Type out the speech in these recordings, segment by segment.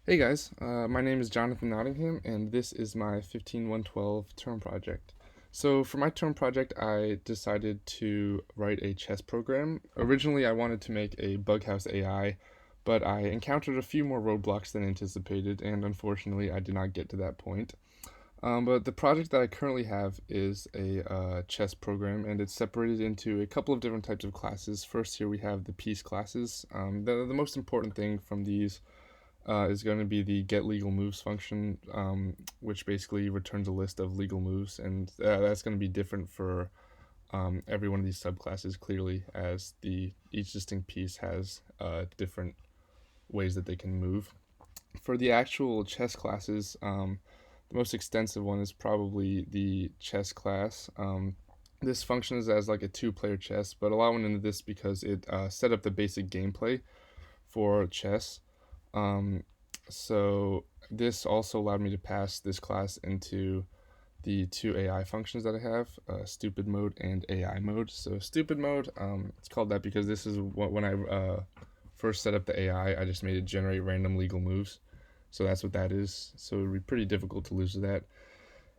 Hey guys, my name is Jonathan Nottingham, and this is my 15112 term project. So, for my term project, I decided to write a chess program. Originally, I wanted to make a Bughouse AI, but I encountered a few more roadblocks than anticipated, and unfortunately, I did not get to that point. But the project that I currently have is a chess program, and it's separated into a couple of different types of classes. First, here we have the piece classes. The most important thing from these is going to be the get legal moves function, which basically returns a list of legal moves, and that's going to be different for every one of these subclasses. Clearly, as the each distinct piece has different ways that they can move. For the actual chess classes, the most extensive one is probably the chess class. This functions as like a two-player chess, but a lot went into this because it set up the basic gameplay for chess. Um, so this also allowed me to pass this class into the two AI functions that I have, stupid mode and AI mode. So stupid mode, it's called that because this is what when I first set up the AI, I just made it generate random legal moves. So that's what that is. So it would be pretty difficult to lose that.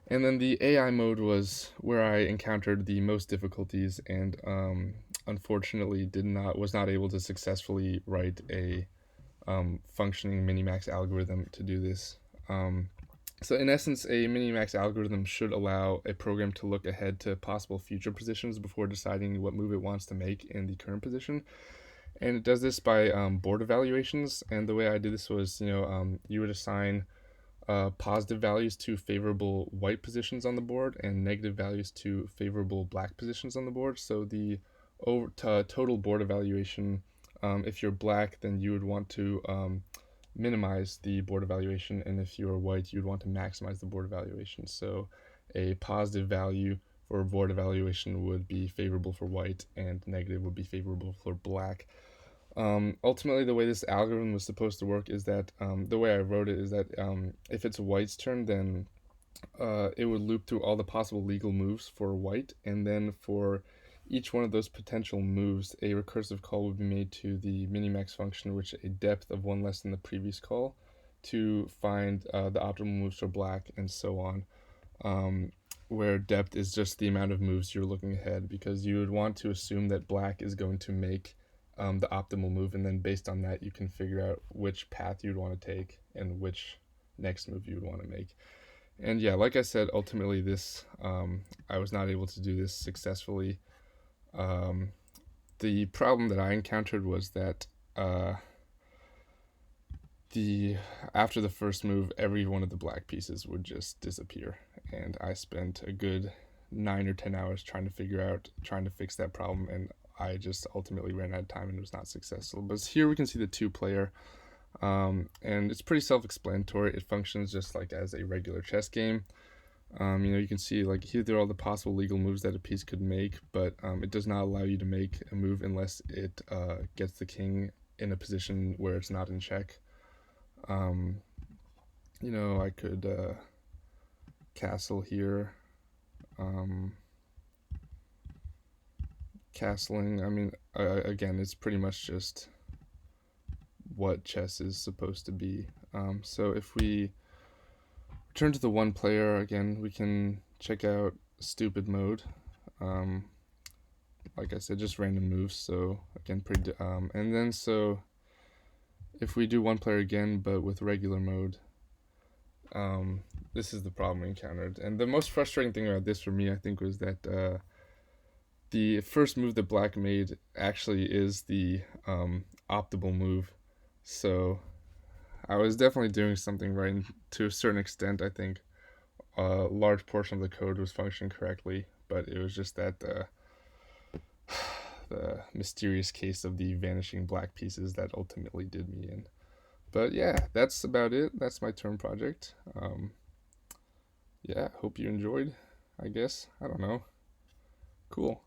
And then the AI mode was where I encountered the most difficulties, and unfortunately was not able to successfully write a functioning minimax algorithm to do this. Um, so, in essence, a minimax algorithm should allow a program to look ahead to possible future positions before deciding what move it wants to make in the current position. And it does this by board evaluations. And the way I did this was, you would assign positive values to favorable white positions on the board and negative values to favorable black positions on the board. So the total board evaluation, if you're black, then you would want to minimize the board evaluation, and if you're white, you'd want to maximize the board evaluation. So a positive value for board evaluation would be favorable for white, and negative would be favorable for black. Ultimately, the way this algorithm was supposed to work is that the way I wrote it is that if it's white's turn, then it would loop through all the possible legal moves for white, and then for each one of those potential moves, a recursive call would be made to the minimax function, which a depth of one less than the previous call, to find the optimal moves for black, and so on. Um, where depth is just the amount of moves you're looking ahead, because you would want to assume that black is going to make the optimal move, and then based on that, you can figure out which path you'd want to take and which next move you would want to make. And yeah, like I said, ultimately, this I was not able to do this successfully. Um, the problem that I encountered was that uh, the after the first move, every one of the black pieces would just disappear, and I spent a good 9 or 10 hours trying to fix that problem, and I just ultimately ran out of time and was not successful. But here we can see the two-player, and it's pretty self-explanatory. It functions just like as a regular chess game. You can see like here there are all the possible legal moves that a piece could make, but it does not allow you to make a move unless it gets the king in a position where it's not in check. Um, I could castle here. Um, Castling, I mean, again, it's pretty much just what chess is supposed to be. So if we return to the one player again, we can check out stupid mode. Um, like I said, just random moves. So again, and then so if we do one player again, but with regular mode, this is the problem we encountered. And the most frustrating thing about this for me, I think, was that the first move that black made actually is the optimal move. So I was definitely doing something right, and to a certain extent. I think a large portion of the code was functioning correctly, but it was just that the mysterious case of the vanishing black pieces that ultimately did me in. But yeah, that's about it. That's my term project. Yeah, hope you enjoyed. I guess I don't know. Cool.